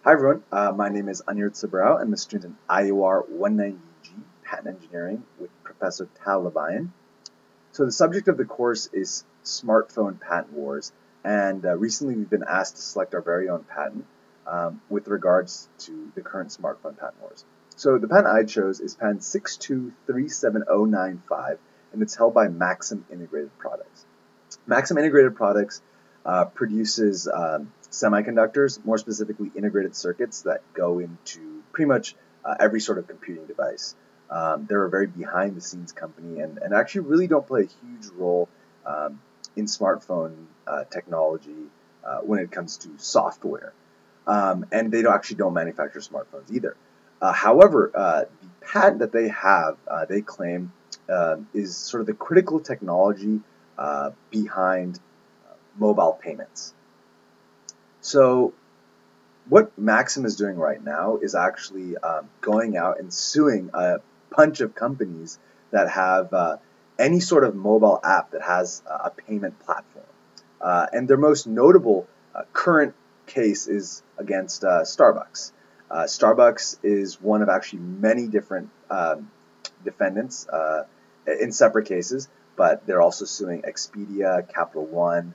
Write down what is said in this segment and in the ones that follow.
Hi everyone, my name is Anirudh Sabrao. I'm a student in IEOR 190G Patent Engineering with Professor Talabayan. So the subject of the course is smartphone patent wars, and recently we've been asked to select our very own patent with regards to the current smartphone patent wars. So the patent I chose is patent 6237095, and it's held by Maxim Integrated Products. Maxim Integrated Products produces semiconductors, more specifically integrated circuits that go into pretty much every sort of computing device. They're a very behind-the-scenes company and actually really don't play a huge role in smartphone technology when it comes to software. And they actually don't manufacture smartphones either. However, the patent that they have, they claim, is sort of the critical technology behind mobile payments. So what Maxim is doing right now is actually going out and suing a bunch of companies that have any sort of mobile app that has a payment platform. And their most notable current case is against Starbucks. Starbucks is one of actually many different defendants in separate cases, but they're also suing Expedia, Capital One,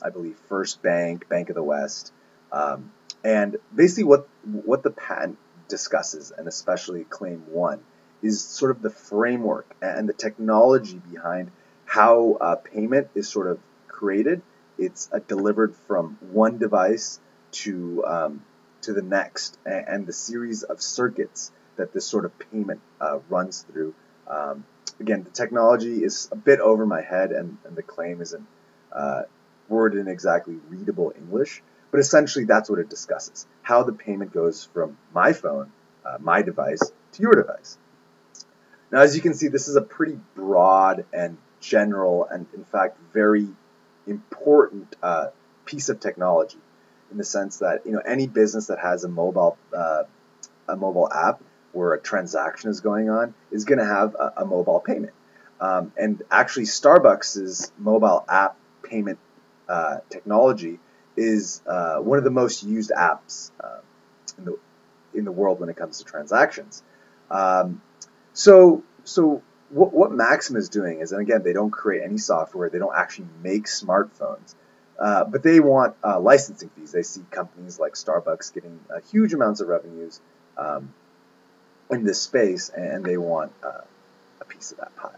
I believe First Bank, Bank of the West, and basically what the patent discusses, and especially Claim 1, is sort of the framework and the technology behind how payment is sort of created. It's delivered from one device to the next, and the series of circuits that this sort of payment runs through. Again, the technology is a bit over my head, and the claim isn't worded in exactly readable English, but essentially that's what it discusses: how the payment goes from my phone, my device, to your device. Now, as you can see, this is a pretty broad and general, and in fact very important piece of technology, in the sense that any business that has a mobile app where a transaction is going on is going to have a mobile payment. And actually, Starbucks' mobile app payment technology is one of the most used apps in the world when it comes to transactions. So what Maxim is doing is, and again, they don't create any software, they don't actually make smartphones, but they want licensing fees. They see companies like Starbucks getting huge amounts of revenues in this space, and they want a piece of that pie.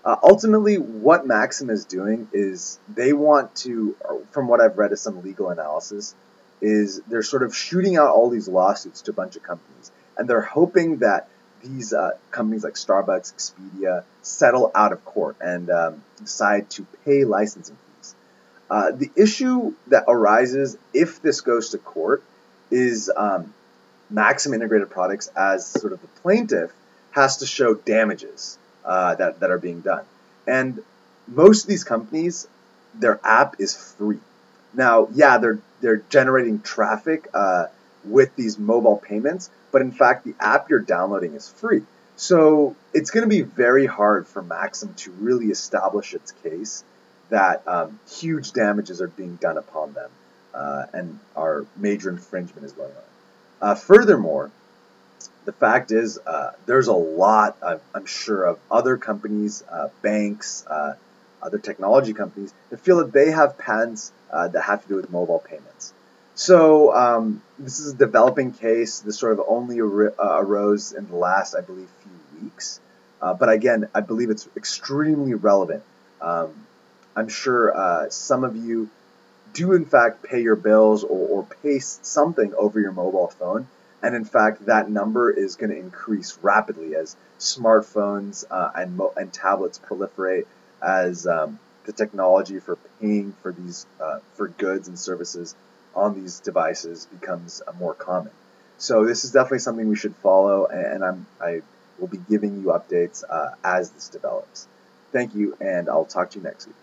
Ultimately, what Maxim is doing is they want to, from what I've read of some legal analysis, is they're sort of shooting out all these lawsuits to a bunch of companies, and they're hoping that these companies like Starbucks, Expedia, settle out of court and decide to pay licensing fees. The issue that arises if this goes to court is Maxim Integrated Products, as sort of the plaintiff, has to show damages that are being done. And most of these companies, their app is free. Now, yeah, they're generating traffic with these mobile payments, but in fact, the app you're downloading is free. So it's going to be very hard for Maxim to really establish its case that huge damages are being done upon them and our major infringement is going on. Furthermore, the fact is, there's a lot, I'm sure, of other companies, banks, other technology companies that feel that they have patents that have to do with mobile payments. So this is a developing case. This sort of only arose in the last, I believe, few weeks. But again, I believe it's extremely relevant. I'm sure some of you do, in fact, pay your bills or pay something over your mobile phone. And in fact, that number is going to increase rapidly as smartphones and tablets proliferate, as the technology for paying for these for goods and services on these devices becomes more common. So this is definitely something we should follow, and I will be giving you updates as this develops. Thank you, and I'll talk to you next week.